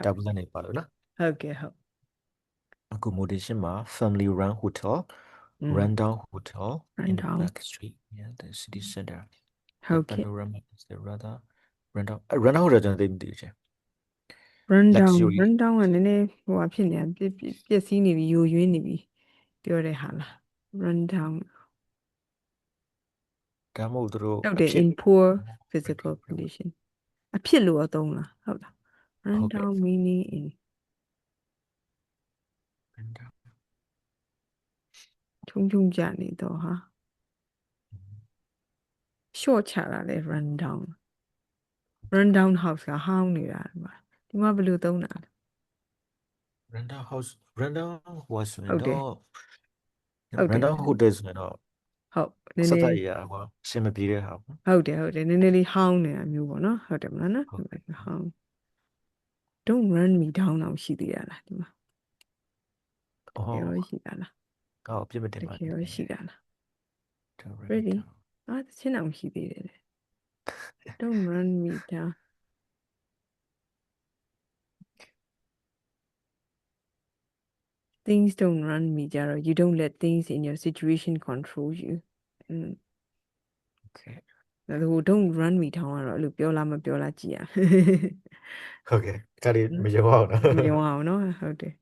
double နေပါလို့နော် ဟုတ်ကဲ့ဟုတ် accommodation မှာ family run hotel อืม rundown hotel in the rundown back street yeah the city center ဟု the တ်ကဲ့ panorama is the rather rundown hotel ကျွန်တော်သိမသိဘူးချင်း rundown luxury ကနည်းနည်းဟိုဟာဖြစ်နေတာပျက်စီးနေပြီယိုယွင်းနေပြီပြောတဲ့ဟာလား rundown ဒါမှမဟုတ်သူတို့ ဟုတ် အ တယ် ဖြစ် in poor ဟုတ် physical condition အဖြစ်လို့သုံးလားဟုတ်လား ကဲ့ rundown meaning in rundown ချုံချုံကြနေတော့ဟာ short ချတာလေ rundown house ကဟောင်းနေတာဒီမှာဘယ်လိုသုံးတာလဲ rundown house rundown ဟိုဆိုရ ဟု င် တ်တယ် တော့ ဟုတ်တယ် rundown hotel ဆိုရင်တော့ ဟုတ်နည်း စ န သ ည်း ရဟိုအဆင်မပြေတဲ့ဟာပေါ့ ဟုတ်တယ်နည်းနည်းလေးဟောင်းနေတာမျိုးပေါ့နော်ဟုတ်တယ်မလားနော် ဟုတ်ကဲ့ ဟောင်း don't run me down အောင်ရှိသေးရလားဒီမှာ အော် ရောရှိတာလား ကောက်ပြစ်မတင် တ ပါ ကယ် နဲ့ ရောရှိတာလား Don't really down သချင်းအောင်ရှိသေးတယ်လေ don't run me down things don't run me ကြတော့ you don't let things in your situation control you โอเค ဒါဆို don't run me down ကတော့အဲ့လိုပြောလားမပြောလားကြည့်ရ ဟုတ်ကဲ့ဒါလေးမရောအောင်နော် မပြောအောင်နော်ဟုတ်တယ်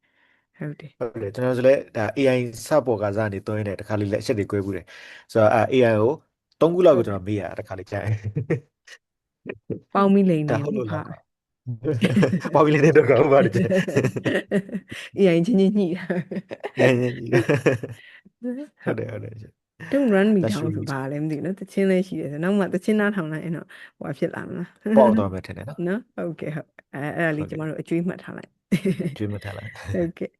ဟုတ်တယ်ကျွန်တော်ဆိုလဲဒါ AI စပေါ်ကစားနေတွင်းနေတခါလေးလက်အချက်တွေ꿰ဘူးတယ်ဆိုတော့ AI ကို3ခုလောက်ကိုကျွန်တော်မေးရတခါလေးကြာရင် ပေါင်းပြီးလိန် ဒါ နေ ဟုတ်လို့ ဟာ လားကွာပေါ်ပြီးလေးတော့ကောင်းပါတယ် AI ချင်းညှိတာ ညညဟုတ်တယ် don't run me down luxury ဆိုပါလဲမသိဘူးနော်တချင်းလေးရှိတယ်ဆိုနောက်မှတချင်းနားထောင်လိုက်ရင်တော့ဟိုဖြစ်လာမလား ပေါ့တော့မယ်ထင်တယ်နော် နော်ဟုတ်ကဲ့ဟုတ်အဲ့ဒါလေးကျမတို့အကျွေးမှတ်ထားလိုက် ကျွေးမထားလိုက် ဟုတ်ကဲ့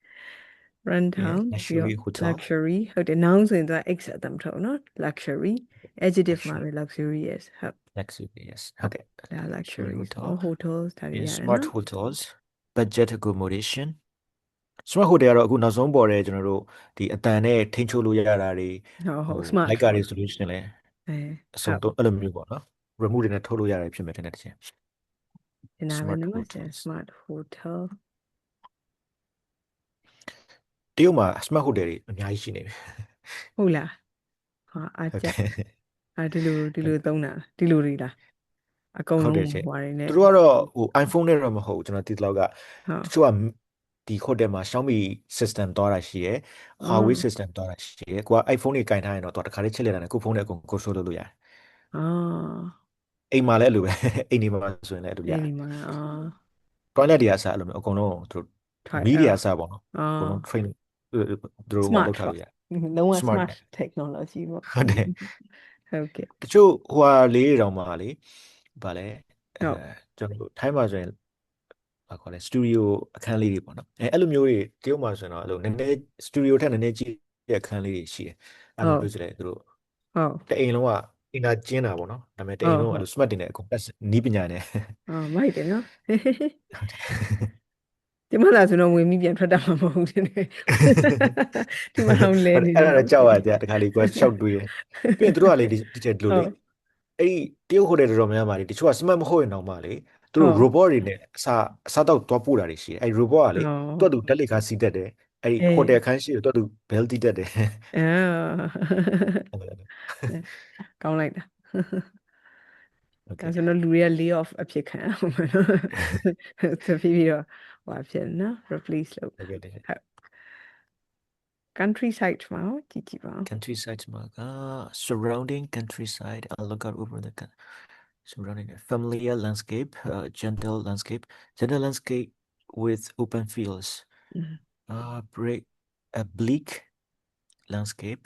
run down luxury hotel luxury ဟုတ်တယ် noun ဆိုရင်သူက x အတမ်းထုတ်နော် luxury adjective မှာပဲ luxurious ဟုတ် luxury yes ဟုတ်တယ် ဒါ luxury hotel hotels ဒါတွေ in ရတယ် smart နော် hotels budget accommodation smart hotel ကတော့အခုနောက်ဆုံးပေါ်တယ်ကျွန်တော်တို့ဒီအတန်နဲ့ထိန်းချုပ်လို့ရတာတွေ ဟုတ် smart လိုက်ကားတွေဆိုလို့ရှိရင်လည်း အဲ အစုံတော့အဲ့လိုမျိုးပေါ့နော် remove တွေနဲ့ထုတ်လို့ရတယ်ဖြစ်မယ်ထင်တယ်တခြင်း ဒီနာမည် smart နော် hotels smart hotel တရုတ်မှာ smart hotel တွေအများကြီးရှိနေပြီ ဟုတ်လားဟာအ ဟုတ် ကြ တယ် ဒီလိုသုံးတာဒီလိုတွေလားအကုန် ဟုတ် လုံး တယ်ချင်း ဟွာတွေနဲ့ သူတို့ကတော့ဟို iPhone နဲ့တော့မဟုတ်ဘူးကျွန်တော်သိသလောက်က ဟုတ် တချို့ကဒီ hotel မှာ Xiaomi system သွားတာရှိရယ် Huawei system သွားတာရှိရယ်ကိုက iPhone တွေကင်ထားရင်တော့သူကတခါလေးချက်လက်တာနဲ့ကိုယ်ဖုန်းနဲ့အကုန် control လုပ်လို့ရတယ် အာ အိမ်မှာလည်းအဲ့လိုပဲအိမ်ဒီမှာဆိုရင်လည်းအဲ့လိုရ ဒီ တယ် မှာအာ toilet တွေအစားအဲ့လိုမျိုးအကုန်လုံးသူတို့ ထိုင် မီးတွေအစားပေါ့နော် အာ အကုန်လုံး train သူတို့ဟို smart လောက်ထားလို့ရတယ် လုံးဝ smart smart technology ပေါ့ ဟုတ်တယ် ဟုတ်ကဲ့ တချို့ဟိုဟာလေးတွေတောင်မှလေဗာလဲ ဟုတ် ကျွန်တော်တို့ထိုင်းမှာဆိုရင်ဘာခေါ်လဲစတူဒီယိုအခန်းလေးတွေပေါ့နော်အဲ့လိုမျိုးတွေတရုတ်မှာဆိုရင်တော့အဲ့လိုနည်းနည်းစတူဒီယိုထက်နည်းနည်းကြီးတဲ့အခန်းလေးတွေရှိတယ်အဲ့လိုမျိုးဆိုလည်းသူတို့ ဟုတ် တအိမ်လုံးကအင်တာကျင်းတာပေါ့နော်ဒါပေမဲ့တအိမ်လုံးကအဲ့လို smart တင်တဲ့အကုန်နီးပညာနဲ့ အာမိုက်တယ်နော် ဟုတ်တယ် ဒီမှာလာဆိုတော့ဝင်ပြီးပြန်ထွက်တာမှမဟုတ်ဘူးတဲ့ဒီမှာတော့လဲနေ အဲ့ဒါတော့ကြောက်ရတယ်တခါလေးကိုရှောက်တွေးတယ်ပြီးရင်သူတို့ကလေဒီချက်ဒီလိုလေအဲ့ဒီတရုတ်ဟိုတယ်တော်တော်များများပါလေတချို့က smart မဟုတ်ရင်တောင်မှလေသူတို့ robot တွေနဲ့အစားတော့သွားပို့တာတွေရှိတယ်အဲ့ robot ကလေသူ့သူဓာတ်လက်ကားစီးတတ်တယ်အဲ့ဒီဟိုတယ်ခန်းရှိတော့သူ bell တီးတတ်တယ် ကောင်းလိုက်တာ โอเค ဒါဆိုတော့လူတွေက lay off အဖြစ်ခံအောင်မယ်နော်ဆိုပြီးတော့ဟိုဖြစ်နော် replace လုပ် โอเคတယ် ဟုတ် countryside မှာကြည့်ပါဦး countryside မှာက surrounding countryside I'll look out over the surrounding familiar landscape gentle landscape with open fields a bleak landscape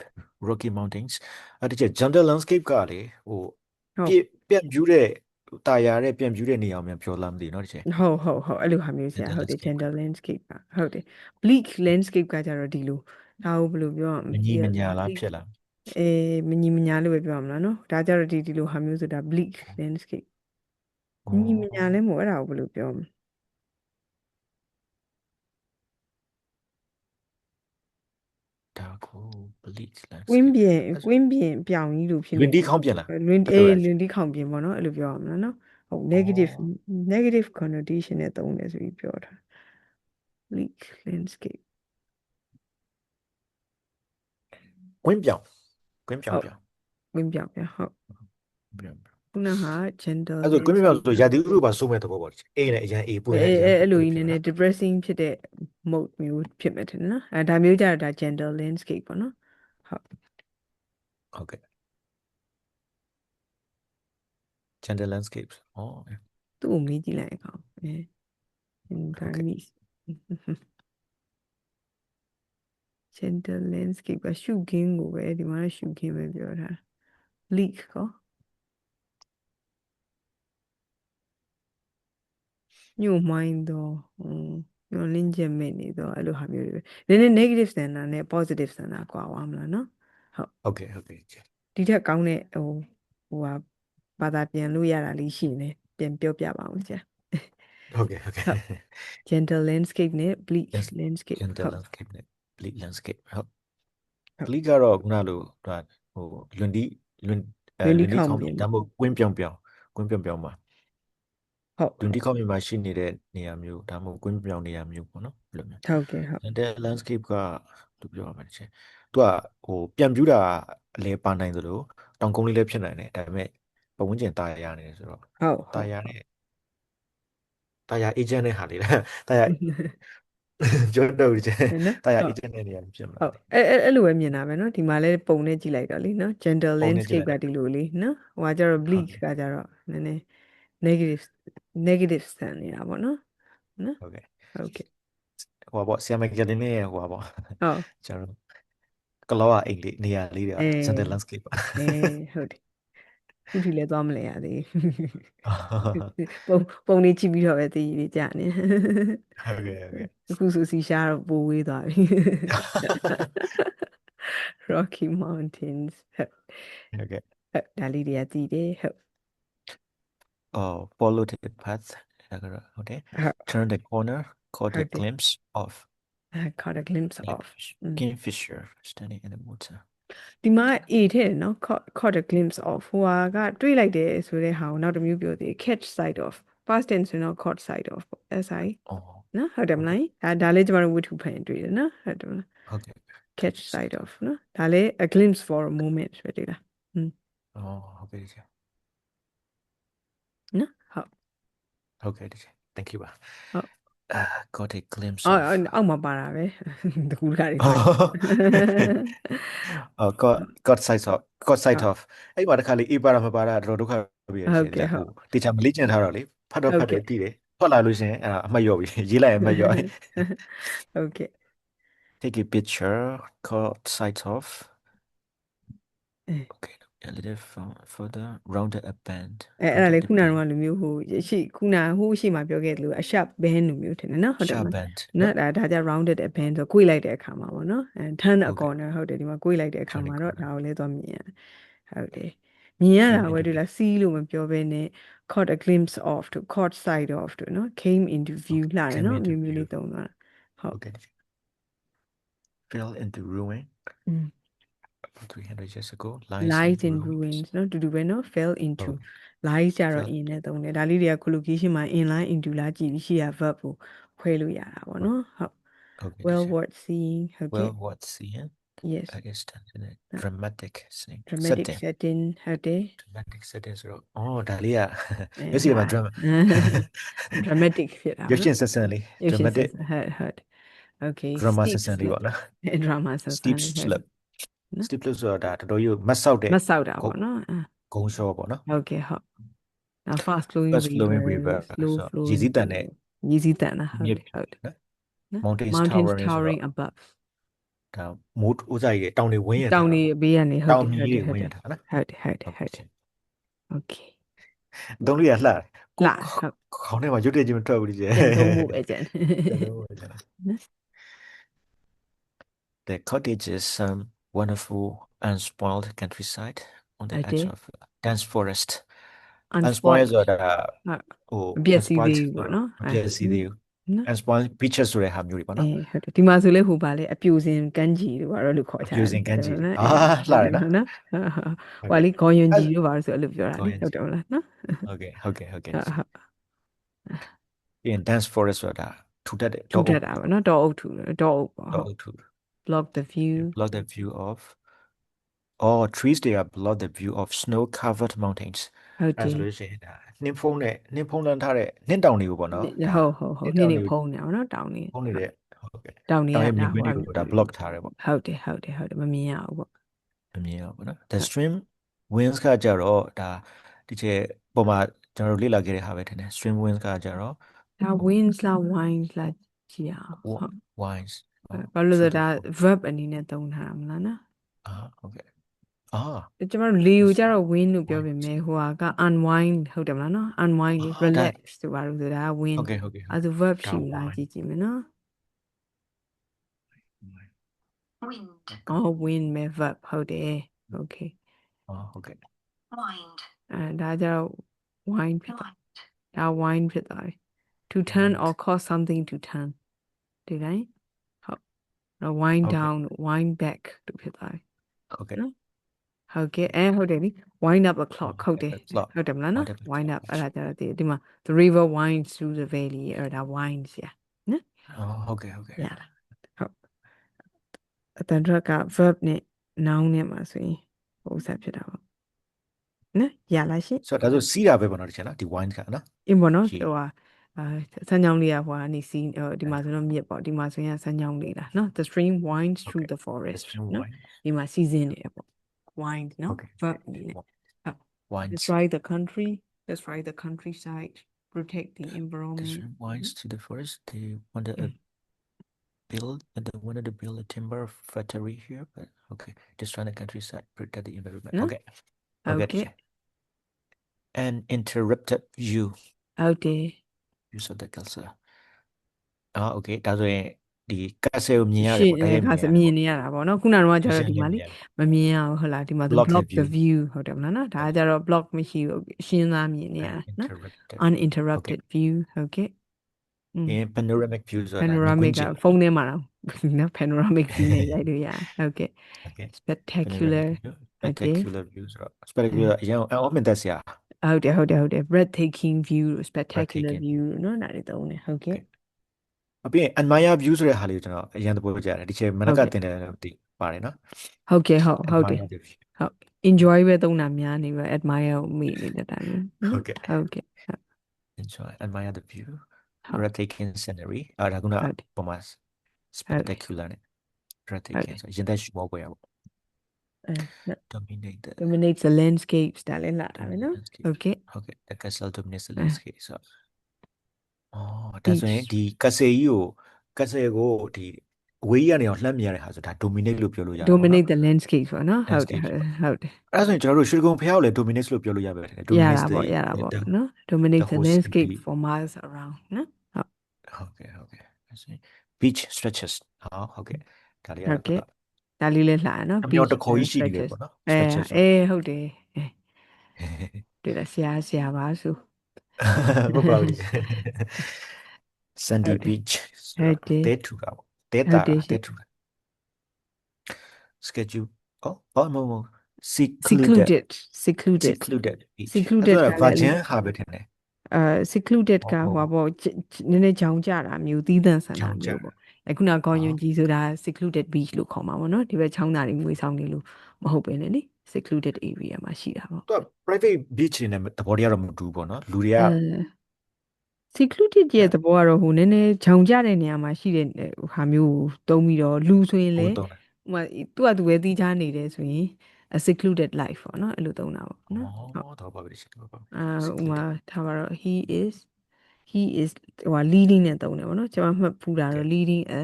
rocky mountains အဲ့ဒီ gentle landscape ကလေဟိုပြန့်ပြူးတဲ့တာယာတဲ့ပြန့်ပြူးတဲ့နေရာမျိုးပြောလားမသိဘူးเนาะဒီချက် ဟုတ်အဲ့လိုဟာမျိုးဆရာဟုတ်တယ် gentle landscape ကဟုတ်တယ် bleak landscape ကကြတော့ဒီလိုဒါကိုဘယ်လိုပြောရမ မ လဲ ညီမညာလားဖြစ်လား မညီမညာလို့ပဲပြောရမလားနော်ဒါကြတော့ဒီလိုဟာမျိုးဆိုတာ bleak landscape မညီမညာလဲမို့အဲ့ဒါကိုဘယ်လိုပြောမလဲ ဒါကို bleak ကွင်း landscape ပြင်ပြောင်ကြီးလို့ဖြစ်နေ လွင်တီးခေါင်းပြန်လား လွင်တီးခေါင်ပြင်ပေါ့နော်အဲ့လိုပြောရမလားနော်ဟုတ် negative connotation နဲ့သုံးတယ်ဆိုပြီးပြောတာ bleak landscape ကွင်းပြောင်ကွင်းပြောင် ဟုတ် ပြောင် ဝင်းပြောင်ပြန်ဟုတ် ပြောင် ခုနက gentle အဲ့ဆိုကွင်းပြောင် landscape ဆိုရာသီဥတုပါဆိုးမဲ့သဘောပေါ့အေးနဲ့အရန်အေးပူနဲ့အရန်ပူ အဲ့လို အဲ့ ကြီး လို နည်းနည်း depressing ဖြစ်တဲ့ mode မျိုးဖြစ်မယ်ထင်တယ်နော်ဒါမျိုးကြတော့ဒါ gentle landscape ပေါ့နော်ဟုတ် ဟုတ်ကဲ့ gentle landscapes ဩ သူ့ကိုမေးကြည့်လိုက်အောင် in ဟုတ်ကဲ့ Burmese gentle landscape ကရှုခင်းကိုပဲဒီမှာရှုခင်းပဲပြောတာ bleak ကောညို့မိုင်းတော့ညို့လင်းချက်မဲ့နေတော့အဲ့လိုဟာမျိုးတွေပဲနည်းနည်း negative standard နဲ့ positive standard ကွာသွားမလားနော်ဟုတ် ဟုတ်ကဲ့ ဒီထက်ကောင်းတဲ့ဟိုဟာဘာသာပြန်လို့ရတာလေးရှိနေပြန်ပြောပြပါအောင်ကြာ ဟုတ်ကဲ့ gentle landscape နဲ့ bleak landscape gentle ဟုတ် landscape နဲ့ bleak landscape ဟုတ် ဟုတ် bleak ကတော့ခုနလိုဟိုလွန်တီလွန် လွန်တီ လွန်တီ ခေါင် ခေါင်း ပြင် ဒါမှမဟုတ်ကွင်းပြောင်ပြောင်ကွင်းပြောင်ပြောင်မှာ ဟုတ် လွန်တီခေါင်းပြင်မှာရှိနေတဲ့နေရာမျိုးဒါမှမဟုတ်ကွင်းပြောင်နေရာမျိုးပေါ့နော်အဲ့လိုမျိုး ဟုတ်ကဲ့ဟုတ် gentle landscape ကသူပြောရမှာချင်းသူကဟိုပြန်ပြူတာလည်းပါနိုင်သလိုတောင်ကုန်းလေးလည်းဖြစ်နိုင်တယ်ဒါပေမဲ့ပတ်ဝန်းကျင်ตายရနေတယ်ဆိုတော့ ဟုတ်ဟု ตาย တ် ရတဲ့ตายရ agent နဲ့ဟာလေးလားตายရ ကျွန်တော်တို့ချင်း နော် ตายရ ဟုတ် agent နဲ့နေရာဖြစ်မှာ ဟုတ်အဲ့လိုပဲမြင်တာပဲเนาะဒီမှာလဲပုံနဲ့ကြည့်လိုက်တော့လေเนาะ gentle ပုံနဲ့ကြည့် landscape လို က က် ဒီလိုလေเนาะဟိုကကျတော့ bleak ကကျတော့နည်းနည်း negative ဆန်နေတာပေါ့เนาะနော် ဟုတ်ကဲ့ ဟုတ်ကဲ့ ဟိုပါပေါ့ဆီယမကတင်နဲ့ဟိုပါပေါ့ ဟုတ် ကျွန်တော်ကလောအိမ်လေးနေရာလေးတွေ gentle landscape ပါ ဟုတ်တယ်ခုထိလဲသွားမလဲရသေးပုံနေကြည့်ပြီးတော့ပဲတည်ရည်ကြနေ ဟုတ်ကဲ့ အခုဆိုစီရှားတော့ပိုဝေးသွားပြီ Rocky Mountains ဟုတ်ကဲ့ ဒါလေးတွေကတည်တယ်ဟုတ် polluted path ဒါကတော့ဟုတ်တယ် turn the corner caught a ဟုတ်တယ် glimpse of caught a glimpse of kingfisher standing in the water ဒီမှာ A ထည့်နော် caught a glimpse of ဟိုကတွေးလိုက်တယ်ဆိုတဲ့ဟာကိုနောက်တစ်မျိုးပြောသေး catch sight of past tense ဆိုတော့ caught sight of ပေါ့ SI အော် နော်ဟုတ်တယ်မလားဒါလေးကျမတို့ဝတ္ထုဖန်တွေ့တယ်နော်ဟုတ်တယ်မလား ဟုတ်ကဲ့ catch sight of နော်ဒါလေး a glimpse for a moment ပဲတွေ့လားအော်ဟုတ်ကဲ့ဒီ နော်ဟုတ် ဟုတ်ကဲ့ဒီ thank you ပါ ဟုတ် got a glimpse အောက်မှာပါတာပဲတကူတကားတွေ got sight of အဲ့မှာတခါလေးအေးပါတာမပါတာတော်တော်ဒုက္ခပြရရှင်ကြာဟိုတေချာမလေးကျန်ထားတော့လေဖတ်တော့ဖတ်တယ်တည်တယ်ထွက်လာလို့ရှင်အဲ့ဒါအမှတ်ရော့ပြီရေးလိုက်ရင်အမှတ်ရော့ ဟုတ်ကဲ့ take a picture caught sight of okay a little further rounded a bend အဲ့ဒါလေခုနကတော့လူမျိုးဟိုရှိမှာပြောခဲ့တယ်လို့ a sharp bend လိုမျိုးထင်တယ်နော်ဟုတ်တယ်မလားနော်ဒါကြ rounded a bend ဆိုကိုယ်လိုက်တဲ့အခါမှာပေါ့နော် turn a corner ဟုတ်တယ်ဒီမှာကိုယ်လိုက်တဲ့အခါမှာတော့ဒါကိုလည်းသွားမြင်ရဟုတ်တယ်မြင်ရတာပဲတွေ့လား see လို့မပြောဘဲနဲ့ caught a glimpse of to caught sight of တို့နော် came into view လာတယ်နော်မျိုးလေးသုံးသွားတာဟုတ် fell into ruin 300 years ago lies in ruins နော်တူတူပဲနော် fell into lies ကြတော့ in နဲ့သုံးတယ်ဒါလေးတွေက collocation မှာ in line into လာကြည့်ပြီးရှိရ verb ကိုခွဲလို့ရတာပေါ့နော်ဟုတ် well worth seeing ဟုတ်ကဲ့ well worth seeing yes I guess dramatic setting ဟုတ်တယ် dramatic setting ဆိုတော့အော်ဒါလေးကမျက်စိမှာ dramatic ဖြစ်တာ ရုပ်ရှင်ဆက်ဆံလေး dramatic ဟုတ် okay drama ဆက်ဆံလေးပေါ့နော် drama ဆက်ဆံ steep slope steep slope ဆိုတာဒါတော်တော်ကြီးမဆောက်တဲ့ မဆောက်တာပေါ့နော်ဂုံလျှောပေါ့နော် ဟုတ်ကဲ့ဟုတ်နောက် fast flowing river slow flowing ရေစီးတန်တဲ့ ရေစီးတန်တာဟုတ်တယ် mountains towering above ဒါမိုးဥစားကြီးတောင်တွေဝင်းရတာ တောင်တွေဘေးကနေဟုတ် တောင် တယ် ကြီးတွေ ဟု ဝ တ် င်း တ ရ ယ် တာနော် ဟုတ်တယ် okay တုံးလေးကလှတယ် လာ ခေါင်းထဲမှာရွတ်တဲ့ချင်းမထွက်ဘူးဒီကျ ပြန်သုံးဖို့ပဲကြံ The cottage is some wonderful unspoiled countryside on the edge of dense forest unspoiled ဆိုတာဟို ပြည့်စည်သေးဘူးပေါ့နော် ပြည့်စည်သေးဘူး unspoiled beaches ဆိုတဲ့ဟာမျိုးတွေပေါ့နော် ဟုတ်တယ်ဒီမှာဆိုလဲဟိုပါလေအပြူစင်ကမ်းခြေတို့ဘာလို့ခေါ်ချာ အပြူစင်ကမ်းခြေ နော် လှတယ်နော် ဟိုလေခေါ်ယွန်ကြီးတို့ဘာလို့ဆိုအဲ့လိုပြောတာလေဟုတ်တယ်မလားနော် ဟုတ်ကဲ့ပြီးရင် dense forest ဆိုတာ ထူထပ်တဲ့ ထူထပ်တာပေါ့နော်တောအုပ်ထူတောအုပ်ပေါ့ တော ဟုတ် အုပ်ထူ block the view block the view of trees they are block the view of snow covered mountains ဟုတ်တ အဲ့ ယ် ဆိုလို့ရှိရင်ဒါနှင်းဖုံးလန်းထားတဲ့နှင်းတောင်တွေကိုပေါ့နော်ဒါ ဟုတ် နှင်း နေ့ တောင်တွေကို ဖုံးနေအောင်နော်တောင်းနေ ဖုံးနေတဲ့ဟုတ်ကဲ့ တောင်းနေ တောင် ရ ရဲ့မြ ဒါ င်ကွင်း ဟို တွေကိုဒါ block ထားတယ်ပေါ့ ဟုတ်တယ်မမြင်ရဘူးပေါ့ မမြင်အောင်ပေါ့နော် the stream winds ကကြတော့ဒါဒီချက်ပုံမှာကျွန်တော်တို့လေ့လာခဲ့တဲ့ဟာပဲထင်တယ် stream winds ကကြတော့ ဒါ wins လား wines လားကြည့်အောင်ဟုတ် winds ဘာလို့လဲဆိုတော့ဒါ verb အနေနဲ့သုံးထားတာမလားနော် ဟုတ်ကဲ့ ကျမတို့လေကိုကြတော့ win လို့ပြောပေမဲ့ဟိုက unwind ဟုတ်တယ်မလားနော် unwind လေ relax ဆိုပါလို့ဆိုတာ win ဟုတ်ကဲ့ အဲဆို verb ဒါ ရှိမလားကြည့်မယ်နော် wind win မဲ့ verb ဟုတ်တယ် okay ဟုတ်ကဲ့ wind ဒါကြတော့ wind ဖြစ်သွား wind ဒါ wind ဖြစ်သွားပြီ to turn or cause something to turn ဒီတိုင်းဟုတ် wind down wind back တို့ဖြစ်သွားပြီ ဟုတ်ကဲ့ ဟုတ်ကဲ့ဟုတ်တယ်လी wind up a clock ဟုတ်တယ် clock ဟုတ်တယ်မလားနော် wind up a wind up clock အဲ့ဒါကြတော့ဒီမှာ the river winds through the valley အဲ့ဒါ winds ရနော် ဟုတ်ကဲ့ ရလားဟုတ်အတန်တော့က verb နဲ့ noun နဲ့မှာဆိုရင်ပုံစံဖြစ်တာပေါ့နော်ရလားရှင့် ဆိုတော့ဒါဆိုစီးတာပဲပေါ့နော်တချင်နော်ဒီ wine ကနော် အင်းပေါ့နော် ရှိ ဟိုဟာဆန်းချောင်းလေးကဟိုကနေစီးဒီမှာဆိုတော့မြစ်ပေါ့ဒီမှာဆိုရင်ဆန်းချောင်းလေးလားနော် the stream winds through the forest stream နော် wine ဒီမှာစီးစင်းနေတယ်ပေါ့ wind နော် Okay. verb အနေနဲ့ wines destroy the country destroy the countryside protect the the environment stream wines to the forest they wanted to build a timber factory here but okay destroy the countryside protect the environment No? okay Okay. and interrupted view ဟုတ်တယ် use of the cursor okay ဒါဆိုရင်ဒီကတ်ဆယ်ကိုမြင်ရတယ် ရှ ပေါ့တိုင်း ခါစမြင်နေရတာပေါ့နော်ခုနကတော့ကျတော့ဒီမှာလေမမြင်ရဘူးဟုတ်လားဒီမှာဆို Block the block the view. view ဟုတ်တယ်မလားနော်ဒါကကျတော့ block မရှိဘူးရှင်းသားမြင်နေရတာနော် interrupted uninterrupted view ဟုတ်ကဲ့ in panoramic view ဆိုတာ panoramic ကဖုန်းထဲမှာတော့နော် panoramic view နဲ့ရိုက်လို့ရတယ်ဟုတ်ကဲ့ okay spectacular spectacular view ဆိုတော့ spectacular အရင်အော်မင်သက်စရာ ဟုတ်တယ် breathtaking view spectacular Breathtaking. view နော်ဒါတွေသုံးတယ်ဟုတ်ကဲ့ အပြင် admire view ဆိုတဲ့ဟာလေးကိုကျွန်တော်အရင်သဘောကျတယ်ဒီချိန်မနက်ကတင်တယ်လို့ဒီပါတယ်နော် ဟုတ်ကဲ့ဟုတ်တယ် Admire the view. ဟုတ် enjoy ပဲသုံးတာများနေပဲ admire ကိုမိနေတဲ့တိုင်းနော် ဟုတ်ကဲ့ ဟုတ်ကဲ့ enjoy admire the view ဟုတ် breathtaking scenery ဒါက ဟုတ်တယ် ပုံမှာ spectacular နဲ့ breathtaking ဆိုရင်သက်ရှူမောပွဲရပေါ့ dominate the dominates the landscapes ဒါလည်းလာတာပဲနော် landscape. ဟုတ်ကဲ့ okay the castle dominates the landscape ဆိုဒါဆိုရင်ဒီကတ်ဆယ်ကိုဒီအဝေးကြီးကနေအောင်လှမ်းမြင်ရတဲ့ဟာဆိုဒါ dominate လို့ပြောလို့ရတယ်ပေါ့နော် dominate the landscape ပေါ့နော်ဟုတ်တယ် Landscape ဟုတ်တယ် အဲ့ဒါဆိုရင်ကျွန်တော်တို့ရွှေကုံဖျားကိုလည်း dominate လို့ပြောလို့ရပါတယ် ရ dominate တာပေါ့ the နော် dominate the whole landscape city. for miles around နော် ဟုတ်ကဲ့အဲ့ဆိုရင် beach stretches ဟုတ်ကဲ့ဒါလေး ဟုတ်ကဲ့ဒါလေးလည်းလှရနော် အမြောက်တစ်ခေါ်ကြီးရှိနေတယ်ပေါ့နော် stretches ဟုတ်တယ်တွေ့လားဆရာပါဆို ဘယ်ပါလဲ sandy beach ဟုတ်တယ် တဲထူတာပေါ့တဲတာတဲထူတာ schedule မဟုတ် secluded secluded beach secluded အဲ့ဒါ virgin ဟာပဲထင်တယ် secluded က ဟုတ် ဟိုပေါ့နည်းနည်းကြောင်ကြတာမျိုးသီးသန့်ဆန္ဒ ကြောင်ကြ မျိုးပေါ့အခုနကောင်းယွန်ကြီးဆိုတာ secluded beach လို့ခေါ်မှာပေါ့နော်ဒီဘက်ချောင်းသားတွေငွေဆောင်နေလို့မဟုတ်ပဲလေ secluded area မှာရှိတာပေါ့ သူက private beach တွေနဲ့သဘောတရားတော့မတူဘူးပေါ့နော်လူတွေက secluded ရဲ့သဘောကတော့ဟိုနည်းနည်းကြောင်ကြတဲ့နေရာမှာရှိတဲ့ဟာမျိုးကိုတုံးပြီးတော့လူဆိုရင်လေ ဟိုတော့ ဥမာသူကသူပဲတီးချားနေတယ်ဆိုရင် a secluded life ပေါ့နော်အဲ့လိုသုံးတာပေါ့နော် တော့ပါပြီရှိတော့ပါ ဥမာထားပါတော့ he is ဟို leading နဲ့သုံးတယ်ပေါ့နော်ကျွန်မမှတ်ဖူးတာတော့ leading a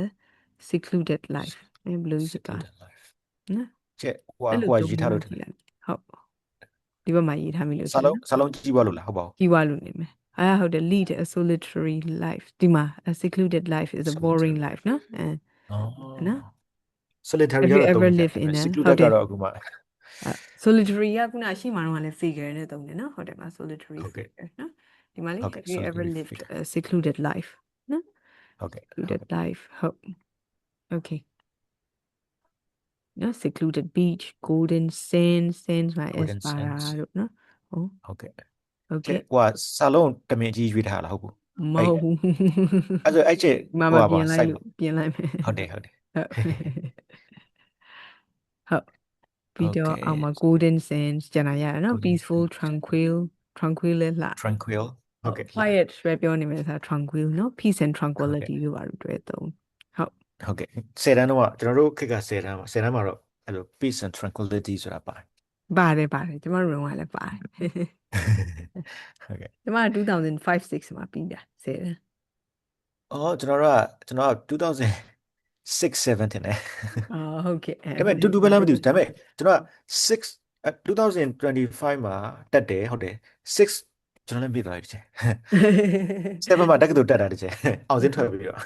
secluded life ဘယ်လိုဖြစ်သွား secluded life နော် ချက်ဟိုရေးထားလို့တယ် ဟုတ်ဒီဘက်မှာရေးထားမိလို့ စာလုံးကြည့်ပါလို့လားဟုတ်ပါဘူး ကြီးွားလို့နေမယ်ဟုတ်တယ် lead a solitary life ဒီမှာ a secluded life is a boring life နော်နော် solitary Have you ကတော့ ever တုံး lived in a- secluded ဟုတ်တယ် ကတော့အခုမှ solitary ကခုနရှိမှတော့လည်း figure နဲ့သုံးတယ်နော်ဟုတ်တယ်မလား solitary ဟုတ်ကဲ့ figure နော်ဒီမှာလေ ဟုတ်ကဲ့ have you ever solitary lived figure a secluded life နော် ဟုတ်ကဲ့ secluded life ဟုတ် okay နော် secluded beach golden sands မှာ Golden s ပါတာ sands လို့နော်ဟုတ် ဟုတ်ကဲ့ ဟုတ် ချက် ကဲ့ ဟိုစာလုံးတမင်ကြီးရွေးထားလားဟုတ်ဘူး မအဲ့ဟုတ်ဘူး အဲ့ကျ ဒီမှာ ဟို မ ပါ ပြင်လိုက် စိုက် လို့ပြင်လိုက်မယ် ဟုတ်တယ်ဟုတ်တယ် ဟုတ်ဟုတ်ပြီးတော့ Okay အောက်မှာ golden sands ကျန်တာရတာနော် golden peaceful sands tranquil လဲလှ tranquil ဟုတ်ကဲ့ quiet ပဲပြောနေမယ်ဆို tranquil နော် peace and ဟုတ်ကဲ့ tranquility လို့ပါလို့တွေ့သုံးဟုတ် ဟုတ်ကဲ့10တန်းတော့ကျွန်တော်တို့ခေတ်က10တန်းမှာ10တန်းမှာတော့အဲ့လို peace and tranquility ဆိုတာပါတယ် ပါတယ်ကျမတို့တော့လည်းပါတယ် ဟုတ်ကဲ့ ကျမက2005 6မှာပြီးတာဆယ်တယ် အော်ကျွန်တော်က2006 7တင်တယ် ဟုတ်ကဲ့ ဒါပေမဲ့တူပဲလားမသိဘူးဒါပေမဲ့ကျွန်တော်က6 2025မှာတက်တယ်ဟုတ်တယ်6ကျွန်တော်လည်းမေ့သွားပြီတဲ့7မှာတက္ကသိုလ်တက်တာတည်းအောင်စင်းထွက်ပြီးတော့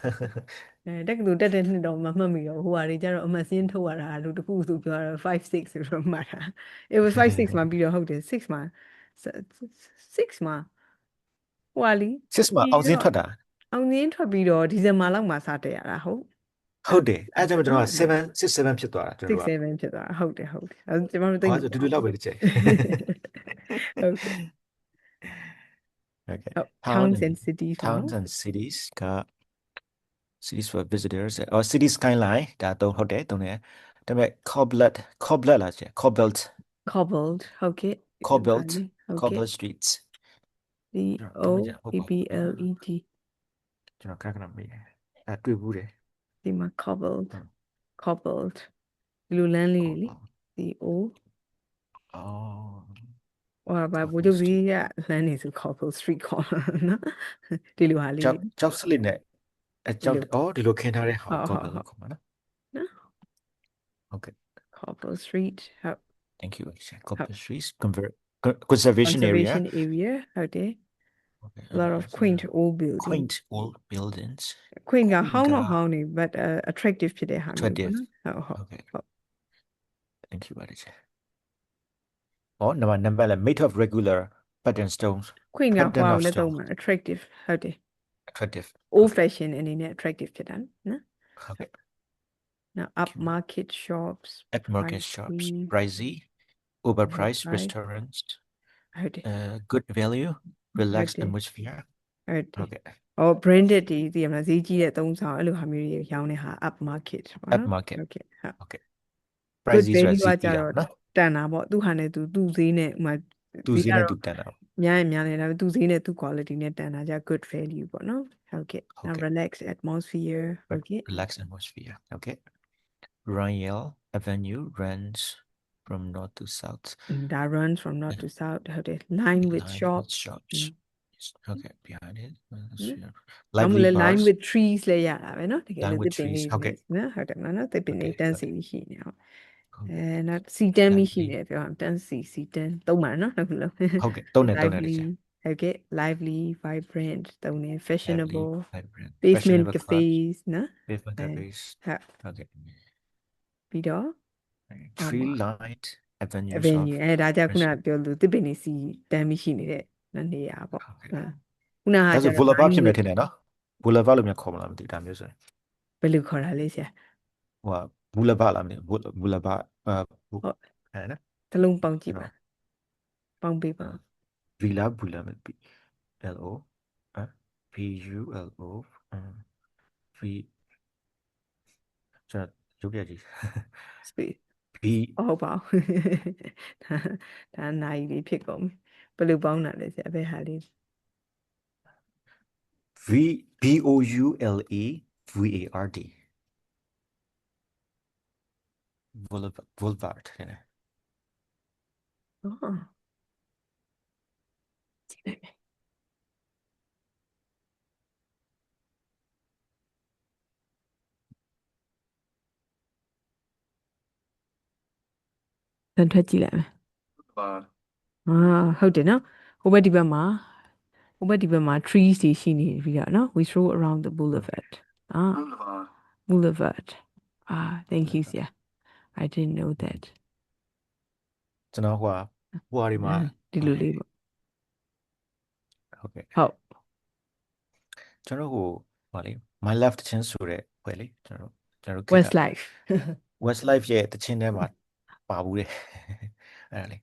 တက္ကသိုလ်တက်တဲ့နှစ်တော့မမှတ်မိတော့ဟိုဟာတွေကျတော့အမှတ်စင်းထုတ်ရတာလို့တခုဆိုပြောတော့5 6ဆိုတော့မှတ်တာ it was 5 6မှာပြီးတော့ဟုတ်တယ်6မှာ6မှာဟိုဟာလီ 6မှာအောင်စင်းထွက်တာ အောင်စင်းထွက်ပြီးတော့ဒီဇင်ဘာလောက်မှာစတက်ရတာဟုတ် ဟုတ်တယ်အဲ့ကြောင့်ကျွန်တော်က7 6 7ဖြစ်သွားတာကျွန်တော်က 6 7ဖြစ်သွားဟုတ်တယ်အဲကျွန်တော်တို့သိ ဟောဆိုတူတူလောက်ပဲတည်း ဟုတ်ကဲ့ Okay. towns and cities ပေါ့ Towns နော် and cities က cities for visitors or city skyline ဒါတော့ဟုတ်တယ်တုံးတယ်ဒါပေမဲ့ cobbled လားကျ cobbled cobbled ဟုတ်ကဲ့ cobbled ဟုတ်ကဲ့ cobbled streets C O B B L E D ကျွန်တော်ခဏမေးတယ်အဲ့တွေ့ဘူးတယ် ဒီမှာ cobbled ဒီလိုလမ်းလေးလေ C O အော် ဘာဘိုးချုပ်ကြီးကလမ်းနေဆို cobbled street corner နော်ဒီလိုဟာလေး ကြောက်စလစ်နဲ့ကြောက်အော်ဒီလိုခင်းထားတဲ့ဟာ ဟုတ် cobbled လို့ခေါ်မှာနော် နော် Okay cobbled street ဟုတ် thank you cobbled streets conservation area area ဟုတ်တယ် Okay, a lot of quaint old buildings quaint old buildings quaint ကဟောင်းတော့ဟောင်းနေ but attractive ဖြစ်တဲ့ဟာမျိုးပေါ့ attractive နော်ဟုတ် Okay thank you ပါတယ်ချေနံပါတ်လဲ made of regular pattern stones quaint က pattern ဟော of လည်း stone သုံးမှာ attractive ဟုတ်တယ် attractive old fashion အနေနဲ့ attractive ဖြစ်တာနော် Okay now upmarket shops at market shops pricey pricey overpriced overpriced restaurants ဟုတ်တယ် good value relaxed ဟုတ်တယ် atmosphere ဟုတ်တယ် Okay branded တွေသိရမလားဈေးကြီးတဲ့သုံးဆောင်အဲ့လိုဟာမျိုးတွေရောင်းတဲ့ဟာ up market ပေါ့နော် up market ဟုတ်ကဲ့ဟုတ် Okay good pricey value ဆိုတာ ကကြ စီး တော့ တာနော် တန်တာပေါ့သူ့ဟာနဲ့သူ့ဈေးနဲ့ဥမာ သူစီးနဲ့သူတန်တာ များရင်များနေဒါပေမဲ့သူ့ဈေးနဲ့သူ့ quality နဲ့တန်တာကြ good value ပေါ့နော်ဟုတ်ကဲ့ now ဟုတ်ကဲ့ relax atmosphere ဟုတ်ကဲ့ relaxed atmosphere Okay Royal Avenue runs from north to south that runs from north to south ဟုတ်တယ် line with shops Okay behind it ဘာမ lively လဲ line bars with trees လဲရတာပဲเนาะတကယ် line လို့ with သစ်ပင် trees လေး ဟုတ်ကဲ့ နော်ဟုတ်တယ်မလားเนาะသစ်ပင်လေး Okay တန်းစီရှိနေအောင်နောက်စီတန်းမိရှိနေပြောအောင်တန်းစီတန်းသုံးပါနော်နှစ်ခုလုံး ဟုတ်ကဲ့သုံးတယ် lively တကယ် ဟုတ်ကဲ့ lively vibrant သုံးတယ် fashionable vibrant basement fashionable clubs cafes နော် basement cafes ဟုတ် Okay ပြီးတော့ tree lined avenues avenue of ဒါကြခုနပြောလို့သစ်ပင်လေးစီတန်းမိရှိနေတဲ့နေရာပေါ့ခုနဟာ ဒါ ကျ ဆို တော့ boulevard line ဖြစ်နေ with ထင်တယ်နော် boulevard လို့များခေါ်မလားမသိဘူးဒါမျိုးဆိုရင် ဘယ်လိုခေါ်တာလဲဆရာ ဟိုက boulevard လားမသိဘူး boulevard ဟုတ် အဲ့နော် တစ်လုံးပေါင်းကြည့်ပါပေါင်းပေးပါ villa boulevard L O V U L O V ကျွန်တော်ရုပ်ပြကြည့် space B ဟုတ်ပါဘူးဒါနိုင်လေးဖြစ်ကုန်ပြီဘယ်လိုပေါင်းတာလဲဆရာဘယ်ဟာလေး V B O U L E V A R D boulevard တဲ့ အော်ကြည့်လိုက်မယ်တန်ထွက်ကြည့်လိုက်မယ်ဟုတ်တယ်နော်ဟိုဘက်ဒီဘက်မှာ trees တွေရှိနေပြီးတော့နော် we throw around the boulevard boulevard thank you sir I didn't know that ကျွန်တော်ဟိုဟာဒီမှာ ဒီလိုလေးပေါ့ ဟုတ်ကဲ့ ဟုတ် ကျွန်တော်ဟိုဟာလေ my left ချင်းဆိုတဲ့ဘယ်လေကျွန်တော် West Life Westlife ရဲ့တချင်းထဲမှာပါဘူးတဲ့အဲ့ဒါလေ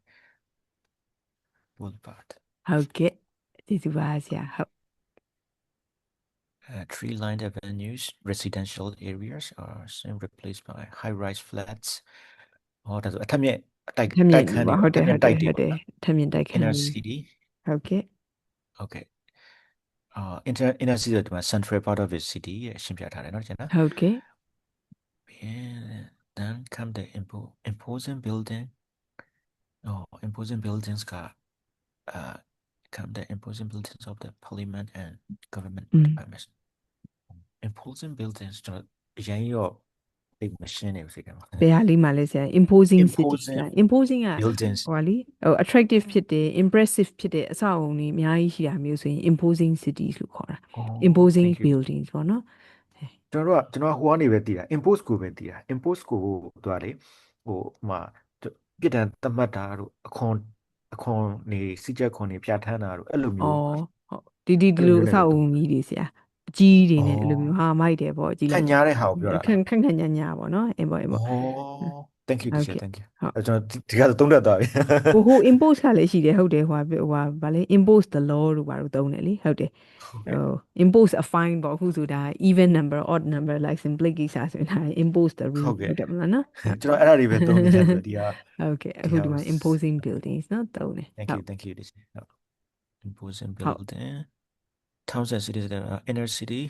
boulevard ဟုတ်ကဲ့ကျေးဇူးပါဆရာဟုတ် tree-lined avenues, residential areas are soon replaced by high-rise flats. ဟောဒါဆိုအထက်မြက်တိုက် ထမြ တို င့် က်ခန်း ပါ တွေ ဟုတ် ထ တယ် က်မြ ဟု က် တ်တ တို ယ် က်တွေ ဟုတ်တ ပေါ့ ယ် နော် ထမြင့်တိုက်ခန်း inner ကြီး city ဟုတ်ကဲ့ okay inner city ဆိုဒီမှာ central part of the city ရဲ့ရှင်းပြထားတယ်နော်ကျန်နော် ဟုတ်ကဲ့ and then come the imposing building imposing buildings က come the imposing buildings of the parliament and government departments imposing buildings ကျွန်တော်အရင်ရောဒီမရှင်းနေဘူးစိတ်ထဲမှာ ဘယ်ဟာလေးမှာလဲဆရာ imposing city imposing imposing က buildings ဟိုဟာလी attractive ဖြစ်တယ် impressive ဖြစ်တဲ့အဆောက်အုံတွေအများကြီးရှိတာမျိုးဆိုရင် imposing cities လို့ခေါ်တာ imposing thank you buildings ပေါ့နော် ကျွန်တော်ဟိုကနေပဲတည်တာ impose ကိုပဲတည်တာ impose ကိုသူကလေဟိုမှာပြစ်ဒဏ်သတ်မှတ်တာတို့အခွန်နေစီချက်ခွန်နေပြဋ္ဌာန်းတာတို့အဲ့လို ဩ မျိုး ဟုတ်ဒီလိုအဆောက်အုံကြီးတွေဆရာအကြီးတွေနဲ့အဲ့လိုမျိုးဟာမိုက်တယ်ပေါ့အကြီး ခ လိုက် န့်ညားတဲ့ဟာကိုပြောတာ ခန့်ညာပေါ့နော်အင်းပေါ့ thank you ဟုတ် teacher ကဲ့ thank you ဟုတ် ကျွန်တော်ဒီကတော့သုံးတတ်သွားပြီ ဟို impose ကလည်းရှိတယ်ဟုတ်တယ်ဟိုဗာလဲ impose the law လို့ဘာလို့သုံးတယ်လေဟုတ်တယ် ဟုတ်ကဲ့ impose a fine ပေါ့အခုဆိုတာ even number odd number license plate ကိစ္စဆိုရင်ဒါ impose the rule ဟုတ်ကဲ့ ဟုတ်တယ်မလားနော် ကျွန်တော်အဲ့ဒါတွေပဲသုံးနေကြဆိုဒီက ဟုတ်ကဲ့အခုဒီမှာ imposing buildings နော်သုံးတယ် thank you teacher imposing ဟုတ် building towns and cities that are inner city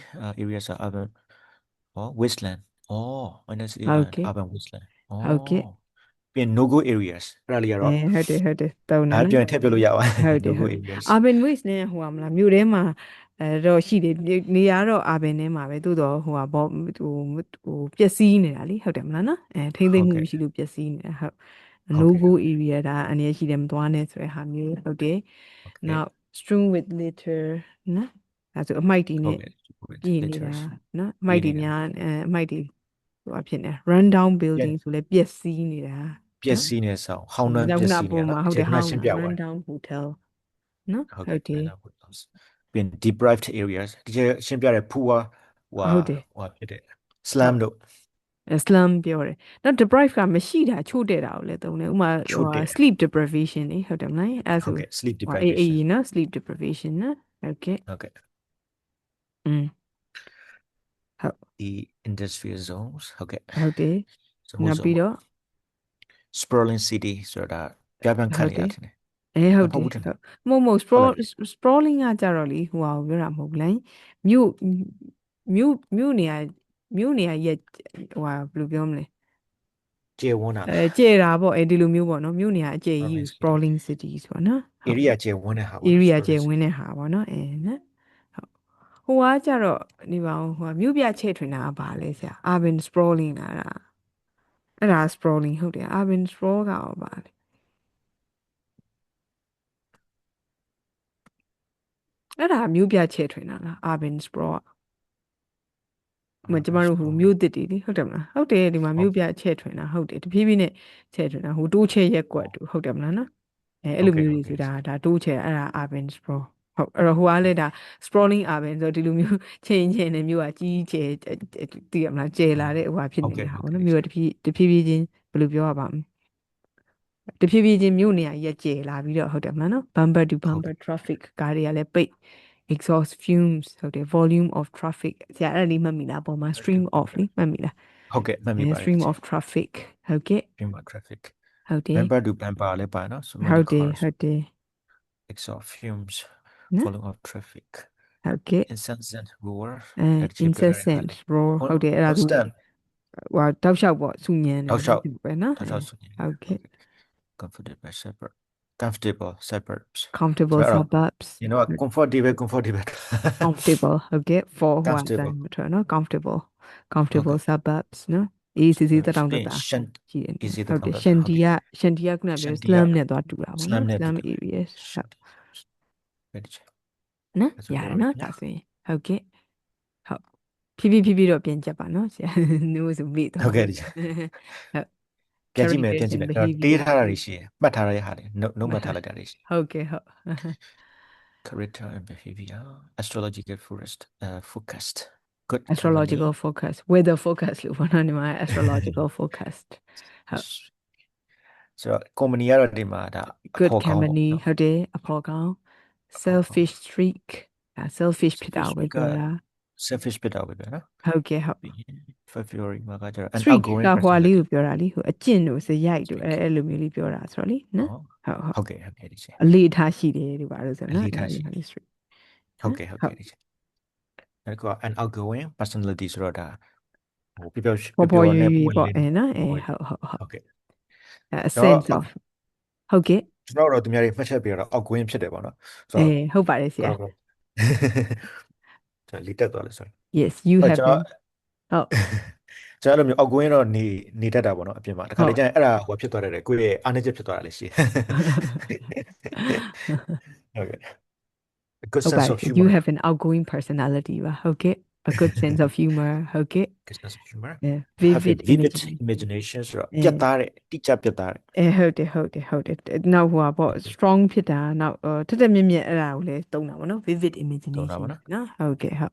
areas are urban or wasteland inner city ဟုတ် and ကဲ့ urban wasteland ဟုတ်ကဲ့ ပြင် no go areas အဲ့ဒါလေးကတော့ ဟုတ်တယ်သုံးတယ် ဒါ နော် ပြန်ထည့်ပြလို့ရပါတယ် ဟုတ်တယ် no ဟု go တ်တယ် areas urban waste နဲ့ဟိုမလားမြို့ထဲမှာတော့ရှိတယ်နေရာတော့ urban ထဲမှာပဲသို့တော့ဟိုဘောပျက်စီးနေတာလीဟုတ်တယ်မလားနော်ထိမ့်သိမ့်မှုမရှိလို့ပျက်စီးနေတာဟုတ် no go area ဒါအနေရရှိတယ်မသွားနဲ့ဆိုတဲ့ဟာမျိုးဟုတ်တယ် now strewn with litter နော်ဒါဆိုအမိုက်တွေနဲ့ပြည်နေတာနော်အမိုက်တွေများအမိုက်တွေဟိုအဖြစ်နေ run down building ဆိုလဲပျက်စီးနေတာ ပျက်စီးနေဆောင်ဟောင်းနှံပျက်စီးနေ မှာဟုတ်တယ်ဟောင်း run down hotel နော် ဟုတ်ကဲ့ ပြင် deprived areas ဒီရှင်းပြတဲ့ဖူဝါဟို ဟုတ်တယ် ဟိုဖြစ်တဲ့ slum တို့ slum ပြောတယ်နောက် deprive ကမရှိတာချို့တဲ့တာကိုလည်းသုံးတယ်ဥမာ ချို့တဲ့ sleep deprivation နေဟုတ်တယ်မလားအဲ ဟု ဆို တ်ကဲ့ sleep အေး deprivation နော် sleep deprivation နော်ဟုတ်ကဲ့ ဟုတ်ကဲ့ อืมဟုတ် the industrial zones ဟုတ်ကဲ့ ဟုတ်တယ်နောက်ပြီးတော့ sprawling city ဆိုတာပြပန်းခန့်နေရတယ် ဟုတ်တယ်ဟုတ်မဟုတ် sprawling ကကြတော့လေဟိုဟာကိုပြောတာမဟုတ်ဘူးလားမြို့နေရာရဲ့ဟိုဟာဘယ်လိုပြောမလဲ ကျေဝန်းတာ ကျဲတာပေါ့ဒီလိုမျိုးပေါ့နော်မြို့နေရာအကျယ်ကြီး sprawling cities ပေါ့နော် area ကျေဝန်းတဲ့ဟာပေါ့ area ကျယ်ဝန်းတဲ့ဟာပေါ့နော်နော်ဟိုကကြတော့ဒီပါဟိုမြို့ပြချဲ့ထွင်တာကဘာလဲဆရာ urban sprawling လားအဲ့ဒါ sprawling ဟုတ်တယ် urban sprawl ကရောပါလဲအဲ့ဒါမြို့ပြချဲ့ထွင်တာလား urban sprawl ကျမတို့ဟိုမြို့တစ်တွေလေဟုတ်တယ်မလားဟုတ်တယ်ဒီမှာမြို့ပြချဲ့ထွင်တာဟုတ်တယ်တဖြည်းဖြည်းနဲ့ချဲ့ထွင်တာဟိုတိုးချဲ့ရက်ကွက်တူဟုတ်တယ်မလားနော်အဲ့လိုမျိုးတွေဆိုတာဒါတိုးချဲ့အဲ့ဒါ urban sprawl ဟုတ်အဲ့တော့ဟိုကလည်းဒါ sprawling urban ဆိုဒီလိုမျိုးချင်းနဲ့မြို့ကကြီးကျယ်တည်ရမလားကျယ်လာတဲ့ဟိုဟာဖြစ်နေတာပေါ့နော်မြို့ကတဖြည်းဖြည်းချင်းဘယ်လိုပြောရပါမလဲတဖြည်းဖြည်းချင်းမြို့နေရာရက်ကျယ်လာပြီးတော့ဟုတ်တယ်မလားနော် bumper to bumper traffic ကားတွေကလည်းပိတ် exhaust fumes ဟုတ်တယ် volume of traffic ဆရာအဲ့ဒါလေးမှတ်မိလားပုံမှာ stream of လေးမှတ်မိလား ဟုတ်ကဲ့မှတ်မိပါတယ် stream of traffic ဟုတ်ကဲ့ stream of traffic ဟုတ်တယ် bumper to bumper လည်းပါနော် so ဟုတ်တယ် exhaust fumes နော် volume of traffic ဟုတ်ကဲ့ incessant roar incessant roar ဟုတ်တယ်အဲ့ဒါဆိုဟိုတောက်လျှောက်ပေါ့စူညံတယ်ပဲနော်ဟုတ်ကဲ့ comfortable suburbs comfortable suburbs you know comfortable comfortable ဟုတ်ကဲ့ for ဟိုအတိုင်းမထွက်နော် comfortable suburbs နော် easy တောင်းတတာရှိတယ်ဟုတ်တယ်ရှန်တီကခုနပြော slum နဲ့သွားတူတာပေါ့နော် slum areas နော်ရတယ်နော်ဒါဆိုရင်ဟုတ်ကဲ့ဟုတ်ဖြည်းဖြည်းတော့ပြန်ကြက်ပါနော်ဆရာနိုးဆိုမေ့သွားဟုတ်ကဲ့ဒီဟုတ်ပြန်ကြည့်မယ်တေးထားတာတွေရှိတယ်မှတ်ထားရတဲ့ဟာတွေ note မှတ်ထားလိုက်တာတွေရှိ ဟုတ်ကဲ့ဟုတ် character and behavior astrological forecast good astrological focus weather focus လို့ပေါ့နော်ဒီမှာ astrological focused ဟုတ် ဆိုတော့ company ကတော့ဒီမှာဒါ good company ဟုတ်တယ်အဖော်ကောင်း selfish streak selfish ဖြစ်တာပဲပြောတာ selfish ဖြစ်တာပဲဗျာနော် ဟုတ်ကဲ့ဟုတ် ပြီးရင် February မှာကကျတော့ an streak outgoing ကဟွာလေး personality ကိုပြောတာလीဟိုအကျင့်တို့စရိုက်တို့ streak အဲ့လိုမျိုးလေးပြောတာဆိုတော့လीနော် ဟော ဟုတ်ဟုတ် ဟုတ်ကဲ့ဒီချက် အလေးထားရှိတယ်ဒီပါလို့ဆို အ နော် လေးထားရှိ အဲ့ streak ဟုတ်ကဲ့ဒီချက်အဲ့က an outgoing personality ဆိုတော့ဒါဟိုပြော ပေါ် ပြော ပေါ် နဲ့ ရွေ ပွင့် ပေါ့ လင်း နော် ဟုတ် ဟုတ်ဟုတ် ဟုတ်ကဲ့ a sense of ဟုတ်ကဲ့ ကျွန်တော်တို့သူများတွေမှတ်ချက်ပြတော့ outgoing ဖြစ်တယ်ပေါ့နော်ဆို အေး တော့ ဟုတ်ပါတယ်ဆရာ ကျွန်တော်လီတက်သွားလဲဆို yes you တော့ have ကျွန် been တော် ဟုတ် ကျွန်တော်အဲ့လိုမျိုး outgoing တော့နေတတ်တာပေါ့နော်အပြင်မှာတခါလေကျရင်အဲ့ဒါဟိုဖြစ်သွားတယ်ကိုယ့်ရဲ့အားနည်းချက်ဖြစ်သွားတာလည်းရှိတယ်ဟုတ်ကဲ့ a good ဟုတ်ပါ sense of you humor have an outgoing personality ပါဟုတ်ကဲ့ a good sense of humor ဟုတ်ကဲ့ good sense of humor yeah, have a vivid vivid imagery imagination ဆိုတော့ပြတ်သားတဲ့တိကျပြတ်သားတဲ့ ဟုတ်တယ်နောက်ဟိုပါပေါ့ strong ဖြစ်တာနောက်ထက်ထက်မြက်မြက်အဲ့ဒါကိုလည်းသုံးတာပေါ့နော် vivid သုံးတာ imagination ပေါ့နော် နော်ဟုတ်ကဲ့ဟုတ်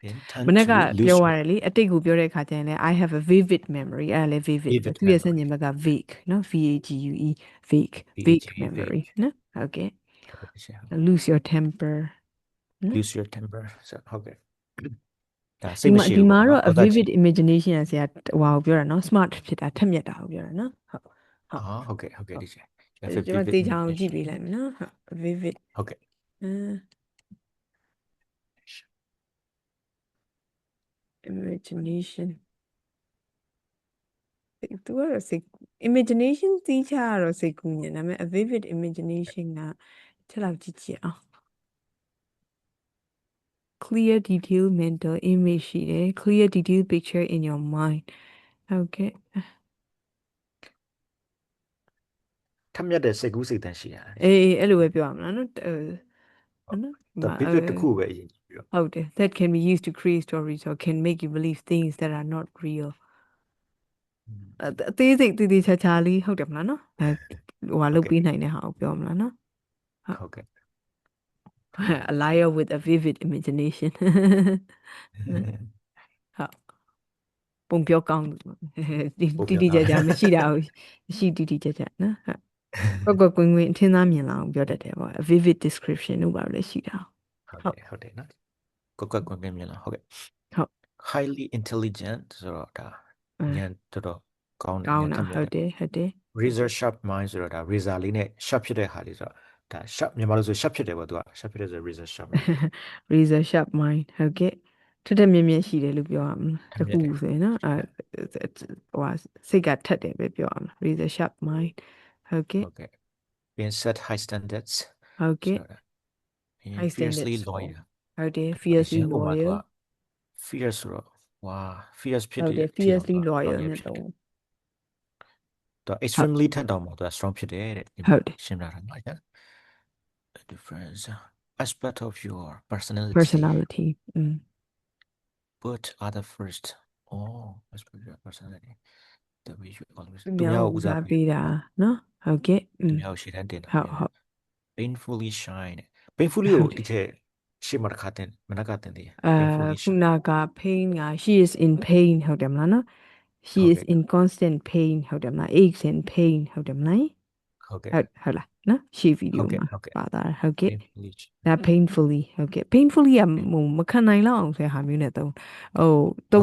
then tend မနေ့က to ပြော lose ရတယ်လေအတိတ်ကိုပြောတဲ့အခါကျရင်လည်း I have a vivid memory အဲ့ဒါလည်း vivid ပဲ vivid သူရဲ့ memory စဉ္ညာဘက်က vague နော် vague vague vague memory နော်ဟုတ်ကဲ့ ဟုတ်ကဲ့ချက် lose your temper lose your temper ဆိုဟုတ်ကဲ့ဒါစိ ဒီ တ်မ မှာ ရှိ ဒီ ဘူး မှာ ပေါ့ တော့ နော် a vivid imagination ဆရာဟိုပြောတာနော် smart ဖြစ်တာထက်မြက်တာကိုပြောတာနော်ဟုတ် ဟုတ်ကဲ့ဒီချက် ကျွန်မတေချာအောင်ကြည့်ပေးလိုက်မယ်နော်ဟုတ် vivid ဟုတ်ကဲ့ imagination သူကတော့စိတ် imagination တီးချရတော့စိတ်ကူးနေဒါပေမဲ့ a vivid imagination ကချက်လောက်ကြည့်ကြည့်အောင် clear detail mental image ရှိတယ် clear detail picture in your mind ဟုတ်ကဲ့ ထက်မြက်တဲ့စိတ်ကူးစိတ်တန်းရှိရတယ် အေးအဲ့လိုပဲပြောရမလားနော်နော် ဒါ vivid တစ်ခုပဲအရင်ကြည့်ပြီးတော့ ဟုတ်တယ် that can be used to create stories or can make you believe things that are not real အသေးစိတ်တည်တည်ချာချာလေးဟုတ်တယ်မလားနော်ဟိုဟာလုပ်ပြီးနိုင်တဲ့ဟာကိုပြောမလားနော် ဟုတ်ကဲ့ a liar with a vivid imagination ဟုတ်ပုံပြောကောင်းတီတီကြကြမရှိတာမရှိတီတီကြကြနော်ဟုတ်ကွက်ကွင်းကွင်းအထင်သားမြင်လာအောင်ပြောတတ်တယ်ပေါ့ a vivid description လို့ပါလို့ရှိတာ ဟုတ်တယ်နော် ကွက်ကွက်မြင်လာဟုတ်ကဲ့ ဟုတ် highly intelligent ဆိုတော့ဒါဉာဏ်တော်တော်ကောင်းတယ် ကောင်း ဉာဏ် တာ ထက်မြက် ဟုတ်တယ် razor sharp mind ဆိုတော့ဒါ razor လေးနဲ့ sharp ဖြစ်တဲ့ဟာလေးဆိုတော့ဒါ sharp မြန်မာလို့ဆို sharp ဖြစ်တယ်ပေါ့သူက sharp ဖြစ်တဲ့ဆို razor sharp mind razor sharp mind ဟုတ်ကဲ့ထက်ထက်မြက်မြက်ရှိတယ်လို့ပြောရမလားတခုဆိုရင်နော်ဟိုစိတ်ကထက်တယ်ပဲပြောရမလား razor sharp mind ဟုတ်ကဲ့ ဟုတ်ကဲ့ being set high standards ဟုတ်ကဲ့ ဆိုတော့ being fiercely loyal ဟုတ်တယ် fiercely loyal fierce ဆိုတော့ဝါ fierce ဖြစ် ဟုတ် တယ် တယ် fiercely loyal နဲ့တော့ တော့ extremely ထက်တောင်မှသူက strong ဖြစ်တယ်တဲ့ ဟုတ်တယ် ရှင်းပြတာမှာ the difference aspect of your personality put other first oh aspect of your personality the way you always သူများကိုဦးစားပေးတာနော်ဟုတ်ကဲ့ သူများကိုရှေ့တန်းတင်တာ ဟုတ် painfully shine painfully ကိုဒီထက်ရှေ့မှာတစ်ခါတင်မနက်ကတင်သေးတယ် painfully ခုနက pain က she is in pain ဟုတ်တယ်မလားနော် she is in constant pain ဟုတ်တယ်မလား aches and pain ဟုတ်တယ်မလား ဟုတ်ကဲ့ ဟုတ်လားနော်ရှေ့ဗီဒီယိုမှာ ဟုတ်ကဲ့ ပါတာဟုတ်ကဲ့ painfully ဒါ painfully ဟုတ်ကဲ့ painfully ကမခံနိုင်လောက်အောင်ဆိုတဲ့ဟာမျိုးနဲ့သုံး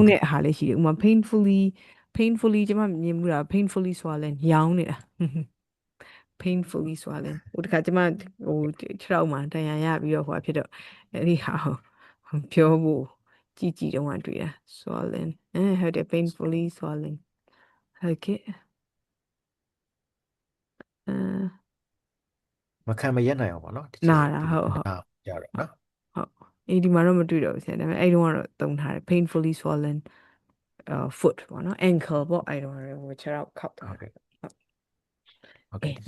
တဲ့ဟာလေးရှိတယ်ဥပမာ painfully ကျွန်မမြင်မှုတာ painfully ဆိုတာလဲညောင်းနေတာ painfully ဆိုတာလဲဟိုတခါကျွန်မဟိုခြေထောက်မှာတန်ရာရပြီးတော့ဟိုဖြစ်တော့အဲ့ဒီဟာပြောဖို့ကြည်တော့မှတွေ့တာ swollen ဟုတ်တယ် painfully swollen ဟုတ်ကဲ့မခံမရက်နိုင်အောင်ပါနော် နာတာဟုတ် ကြတော့နော် ဟုတ်ဒီမှာတော့မတွေ့တော့ဘူးဆရာဒါပေမဲ့အဲ့တုန်းကတော့သုံးထားတယ် painfully swollen foot ပေါ့နော် ankle ပေါ့အဲ့တုန်းကတော့ဟိုခြေထောက်ခောက်တာ ဟုတ်ကဲ့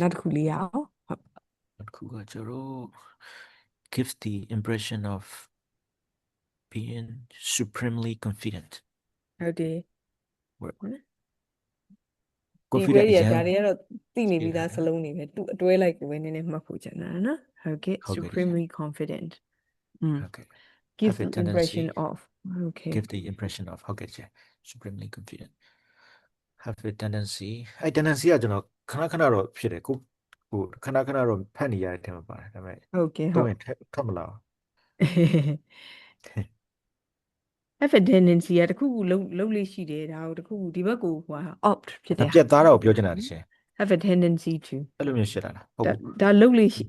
နောက်တစ်ခုလေးရအောင်ဟုတ် နောက်တစ်ခုကကျတော့ gives the impression of being supremely confident ဟုတ်တယ် confident ဒီဒါတွေကတော့သိနေပြီးသားစလုံးတွေပဲသူအတွဲလိုက်ကိုပဲနည်းနည်းမှတ်ဖို့ချင်တာနော်ဟုတ်ကဲ့ supremely confident okay give Have a the impression tendency- of okay give the impression of ဟုတ်ကဲ့ကျ supremely confident have a tendency အဲ့ tendency ကကျွန်တော်ခဏခဏတော့ဖြစ်တယ်ကိုဟိုခဏခဏတော့ဖတ်နေရတဲ့ထဲမှာပါတယ်ဒါပေမဲ့ ဟုတ်ကဲ့ဟု တော့ တ် ရင်ထွက်မလာ have a tendency ကတခုခုလုံးလေးရှိတယ်ဒါကိုတခုခုဒီဘက်ကိုဟို opt ဖြစ် ဒါ တဲ့ ပြက်သားတာကိုပြောချင်တာတချင် have a tendency to အဲ့လိုမျိုးရှိတာလားဟုတ်ဘူး ဒါလုံးလေးရှိ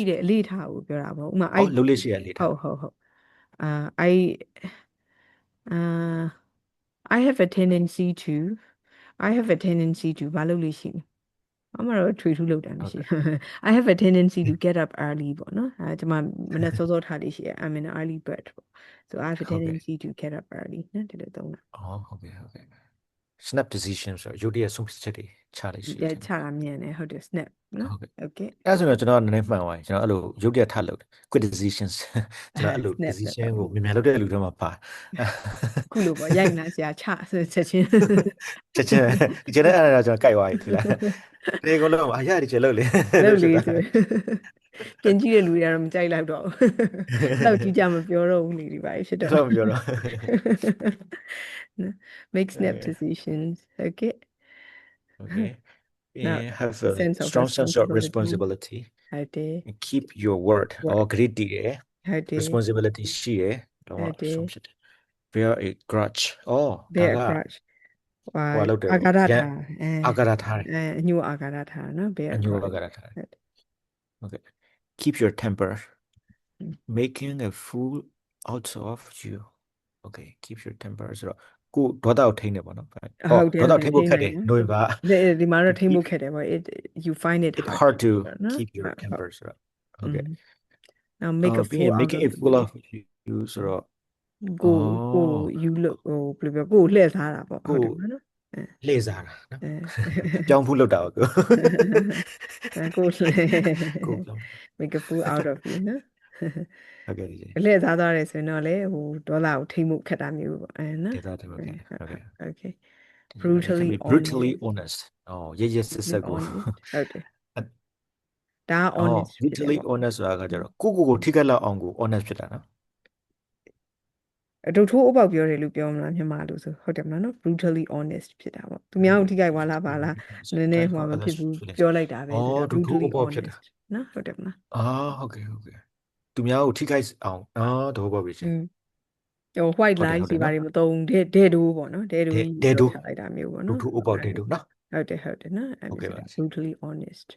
တဲ့အလေးထားကိုပြောတာပေါ့ဥမာ အော်လုံးလေးရှိရလေထား ဟုတ်I have a tendency to ဘာလုပ်လို့ရှိလဲအမှတော့ထွေထူးလောက်တာမရှိဘူး I have a tendency to get up early ပေါ့နော်ကျွန်မမနက်စောစောထားလေးရှိရ I'm an early bird ပေါ့ so I have a tendency to get up early နော်ဒီလိုသုံးတာ အော်ဟုတ်ကဲ့ snap decision ဆိုတော့ရုပ်တရက်ဆုံးဖြတ်ချက်တွေချလိုက်ရှိတယ် ချတာမြန်တယ်ဟုတ်တယ် snap နော် okay အဲ့ဆိုတော့ကျွန်တော်နည်းနည်းမှန်သွားပြီကျွန်တော်အဲ့လိုရုပ်တရက်ထပ်လုပ်တယ် quick decisions ကျွန်တော်အဲ့လို snap decision ကိုမြန်မြန်လုပ်တဲ့လူတွေမှာပါ ခုလိုပေါ့ရိုက်နာဆရာချဆိုချက်ချင်း ချက်ချင်းဒီကျတဲ့အဲ့ဒါကျွန်တော်ကြိုက်သွားပြီဒီလားဒီကောင်လုံးအရာဒီကျလုပ်လေ လုပ်လေဆိုပြင်ကြည့်တဲ့လူတွေကတော့မကြိုက်လိုက်တော့ဘူးတော့ကြည့်ကြမပြောတော့ဘူးနေဒီပါဖြစ်တော့ တော့မပြောတော့ make snap decisions okay okay Now, yeah have a sense of strong sense of responsibility. responsibility ဟုတ်တယ် and keep your word or great တည်တယ် ဟုတ်တယ် responsibility ရှိတယ်တော့ ဟုတ်တယ် ဆုံးဖြစ်တယ် bear a grudge အော် bear ဒါက grudge ဟိုလောက်တယ် အာဃာတ ရန် ထား အာဃာတထားတယ် အညိုအာဃာတထားနော် bear အညို grudge အာဃာတထားတယ် okay keep your temper making a fool out of you okay keep your temper ဆိုတော့ကိုဒေါသကိုထိန်းတယ်ပေါ့နော် ဟုတ်တယ် ဒေါသထိန်းဖို့ခက်တယ်နိုဝင်ဘာ ဒီမှာတော့ထိမ့်ဖို့ခက်တယ်ပေါ့ you find it it's hard to နော် keep your temper ဆိုတော့ okay now make a fool making a fool of you ဆိုတော့ ကို you look ဟိုဘယ်လိုပြောကိုလှည့်စားတာပေါ့ဟုတ်တယ်မနော် လှည့်စားတာနော်ပြောင်းဖို့လုပ်တာပေါ့ကို ကိုလှည့် ကိုပြောင်း make a fool out of you နော် ဟုတ်ကဲ့ဒီ လှည့်စားသွားတယ်ဆိုရင်တော့လေဟိုဒေါ်လာကိုထိမ့်ဖို့ခက်တာမျိုးပေါ့နော် ဒေတာတယ်ဟုတ်ကဲ့ဟုတ်ကဲ့ okay brutally honest အော်ရစစ်ဆက်ကို ဟုတ်တယ်ဒါ honest honest brutally honest ဆိုတာကကြတော့ကိုထိခိုက်လောက်အောင်ကို honest ဖြစ်တာနော် အတူထိုးအပေါက်ပြောတယ်လို့ပြောမလားမြန်မာလို့ဆိုဟုတ်တယ်မလားနော် brutally honest ဖြစ်တာပေါ့သူများကိုထိခိုက်သွားလားပါလားနည်းနည်းဟိုမဖြစ်ဘူးပြောလိုက်တာပဲ brutally honest နော်ဟုတ်တယ်မလား ဟုတ်ကဲ့သူများကိုထိခိုက်အောင်တော့ပေါ့ပြီချင်း ဟို white line စီပါတယ်မသုံးဒဲဒိုးပေါ့နော်ဒဲဒိုးထားလိုက်တာမျိုးပေါ့နော် brutally အပေါက်ဒဲဒိုးနော် ဟုတ်တယ်နော် brutally honest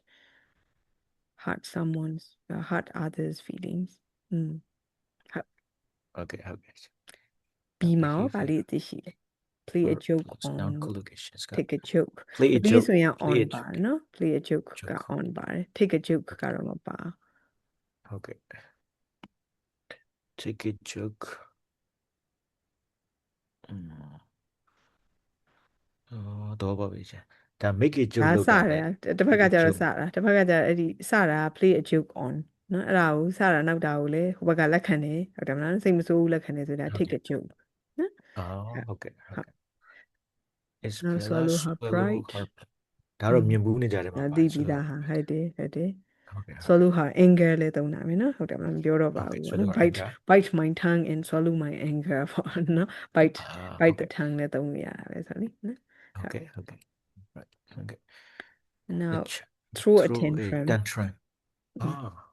hurt someone's hurt others feelings ဟုတ်ကဲ့ ပြီးမှာဗာလေးအသိရှိတယ် play a joke on take a joke play a joke ဆိုရင် on ပါနော် play a joke က on ပါတယ် take a joke ကတော့မပါ ဟုတ်ကဲ့ take a joke တော့ပါပြီချင်းဒါ make a joke လို့ပါတယ်တစ်ဖက်ကကျတော့စတာတစ်ဖက်ကကျတော့အဲ့ဒီစတာ play a joke on နော်အဲ့ဒါကိုစတာနောက်တာကိုလေဟိုဘက်ကလက်ခံတယ်ဟုတ်တယ်မလားစိတ်မဆိုးဘူးလက်ခံတယ်ဆိုတာ take a joke နော်ဟုတ်ကဲ့ it's swallow her pride ဒါတော့မြင်ဘူးနေကြတယ်ပါ သိပြီးသားဟာဟုတ်တယ် swallow her anger လဲသုံးတာမယ်နော်ဟုတ်တယ်မလားမပြောတော့ပါဘူးနော် bite my tongue and swallow my anger ပေါ့နော် bite the tongue လဲသုံးရတာပဲဆိုလိနော်ဟုတ်ကဲ့ right now throw a tantrum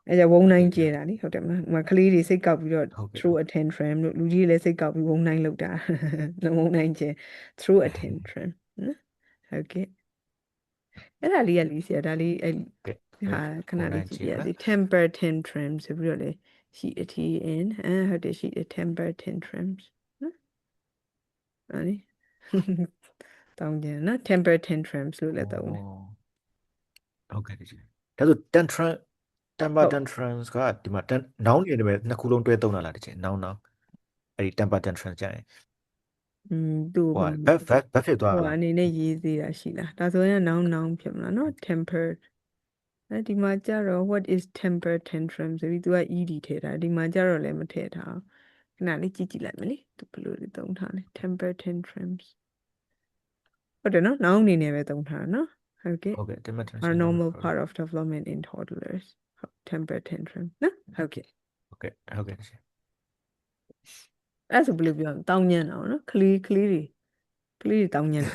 အဲ့ဒါဝုန်းနိုင်ကျဲတာနိဟုတ်တယ်မလားဟိုကလေးတွေစိတ်ကောက်ပြီးတော့ throw a tantrum လို့လူကြီးလည်းစိတ်ကောက်ပြီးဝုန်းနိုင်လောက်တာဝုန်းနိုင်ကျဲ throw a tantrum နော်ဟုတ်ကဲ့အဲ့ဒါလေးကလေးဆရာဒါလေးအဲ့ဟာခဏလေးကြည့်ရစီ temper tantrum ဆိုပြီးတော့လေရှိအထီး in ဟုတ်တယ်ရှိ temper tantrums နော်အဲ့ဒီတောင်းကြနော် temper tantrums လို့လည်းတောင်းတယ်ဟုတ်ကဲ့ဒီဒါဆို tantrum temper tantrums ကဒီမှာ noun နေတယ်ပဲနှစ်ခုလုံးတွဲသုံးတာလားဒီချင်း noun အဲ့ဒီ temper tantrum ကြရင်သူ့ဘတ်ဖြစ်သွားတာလားအနေနဲ့ရေးသေးတာရှိလားဒါဆိုရင် noun ဖြစ်မလားနော် tempered ဒီမှာကျတော့ what is temper tantrum ဆိုပြီးသူက ed ထည့်တာဒီမှာကျတော့လည်းမထည့်ထားခဏလေးကြည့်လိုက်မယ်လေသူဘယ်လိုသုံးထားလဲ temper tantrums ဟုတ်တယ်နော် noun အနေနဲ့ပဲသုံးထားနော်ဟုတ်ကဲ့ temper tantrum are normal part of development in toddlers temper tantrum နော်ဟုတ်ကဲ့အဲ့ဆိုဘယ်လိုပြောတောင်းညံ့အောင်နော်ကလေးတွေတောင်းညံ့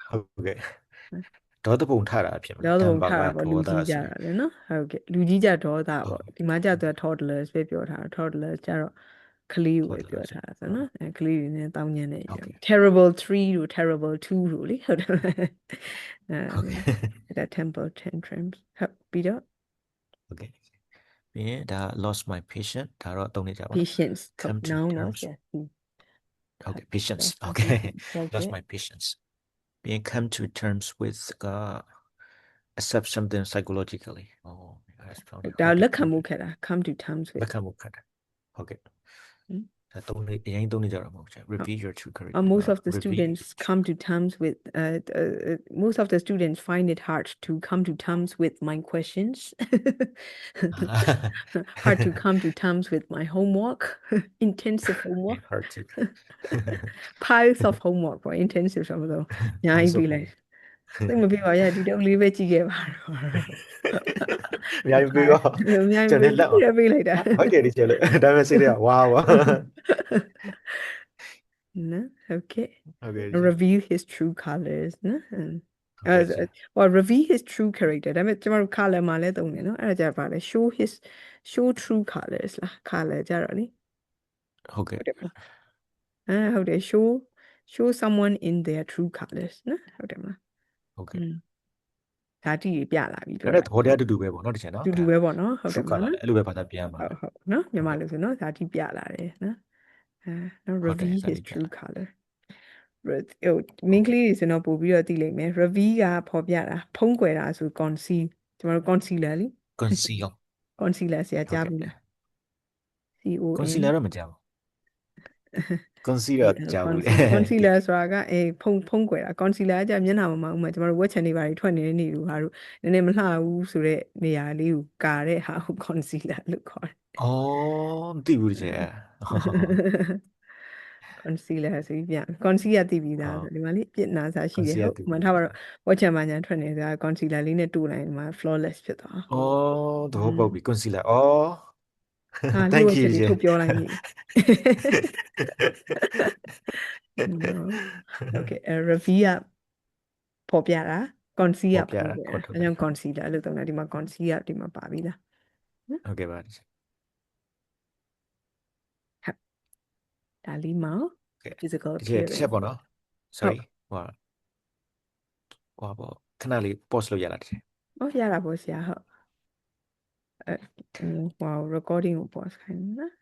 အောင်ဟုတ်ကဲ့ဒေါသပုံထတာဖြစ်မှာ ဒေါသပုံထတာပေါ့လူကြီးကြတာလေနော်ဟုတ်ကဲ့လူကြီးကြဒေါသပေါ့ဒီမှာကြတော့ toddlers ပဲပြောထားတာ toddlers ကြတော့ ကလေးကိုပဲ ဟုတ်တယ် ပြော ဟုတ်တယ် ထားတာဆိုနော်ကလေးတွေနဲ့တောင်းညံ့တဲ့ terrible 3တို့ terrible 2တို့လေဟုတ်တယ်မလား ဟုတ်ကဲ့ ဒါ temper tantrums ဟုတ်ပြီးတော့ ဟုတ်ကဲ့ပြီးရင်ဒါ lost my patient ဒါတော့တုံးနေကြပါတော့ patience come to noun နော် terms ဆရာ ဟုတ်ကဲ့ patience ဟုတ် okay ဟုတ် lost my patience ပြီးရင် come to terms with accept something psychologically oh that's probably ဒါလက်ခံမှုခဲ့တာ come to terms with လက်ခံမှုခက်တယ်ဟုတ်ကဲ့ ဟင် ဒါတုံးနေအရင်တုံးနေကြတော့မဟုတ်ချင် reveal your true character most of the reveal students come to terms with most of the students find it hard to come to terms with my questions hard to come to terms with my homework intensive homework hard to piles of homework ပေါ့ intensive ဆိုမလို့အများကြီးပြီးလိုက်သိမပြေပါရဒီတော့လေးပဲကြည့်ခဲ့ပါတော့ အများကြီးပြီးတော့ အများ ကျွန် ကြီး တော်လက် ပြီးလိုက်တာ ဟုတ်တယ်ဒီချေလို့ဒါပေမဲ့စိတ်တွေကဝါဝါ နော် okay ဟုတ်ကဲ့ reveal his true colors နော် ဟုတ်ကဲ့ or reveal his true character ဒါပေမဲ့ကျမတို့ color မှာလည်းသုံးတယ်နော်အဲ့ဒါကြပါလေ show true colors လား color ကြတော့လေ ဟုတ်ကဲ့ ဟုတ်တယ်မလားဟုတ်တယ် show someone in their true colors နော်ဟုတ်တယ်မလား ဟုတ်ကဲ့ ဓာတိတွေပြလာပြီ ဒါနဲ့သဘောတရားတူတူပဲပေါ့နော်တချင်နော် တူတူပဲပေါ့နော်ဟုတ်တယ် true မ color လားနော် အဲ့လိုပဲဘာသာပြန်ပါ ဟုတ်နော်မြန်မာလိုဆိုနော်ဓာတိပြလာတယ်နော်နော် ဟုတ်တယ် reveal ဓာတိ his ပြလာ true color ဟို main ကလေးတွေဆိုတော့ပို့ပြီးတော့သိလိမ့်မယ် reveal ကပေါ်ပြတာဖုံးကွယ်တာဆို conceal ကျမတို့ concealer လी conceal concealer ဆရာကြားဘူးလား CON concealer တော့မကြောက်ဘူး concealer ကြောက်ဘူးလေ concealer ဆိုတာကဖုံးကွယ်တာ concealer ကမျက်နှာမှာဥမာကျမတို့ဝက်ချန်တွေပါတွေထွက်နေတဲ့နေလို့ဟာတို့နည်းနည်းမလှဘူးဆိုတဲ့နေရာလေးကိုကာတဲ့ဟာကို concealer လို့ခေါ်တယ် အော်မသိဘူးတချင် concealer ဆိုပြီးပြန် concealer သိပြီးသားဆိုဒီမှာလေပြစ်နာစာရှိတယ်ဟုတ်မှန်ထားပါတော့ဝက်ချန်မှာညာထွက်နေတာ concealer လေးနဲ့တို့လိုက်ဒီမှာ flawless ဖြစ်သွား အော်သဘောပေါက်ပြီ concealer အော် ဟာ thank လို့ you ချက် တချင် ထုတ်ပြောလိုက်ပြီ okay reveal ပေါ်ပြတာ concealer ပေါ်ပြတာ အဲကြောင့် concealer လို့သုံးတာဒီမှာ concealer ဒီမှာပါပြီလား ဟုတ်ကဲ့ပါတချင် ဒါလေးမှာ physical တချင် appearance ချက်ပေါ့နော် sorry ဟိုပေါ့ခဏလေး pause လုပ်ရလားတချင် ရတာပေါ့ဆရာဟုတ်ဟို recording ကို pause ခိုင်းနော်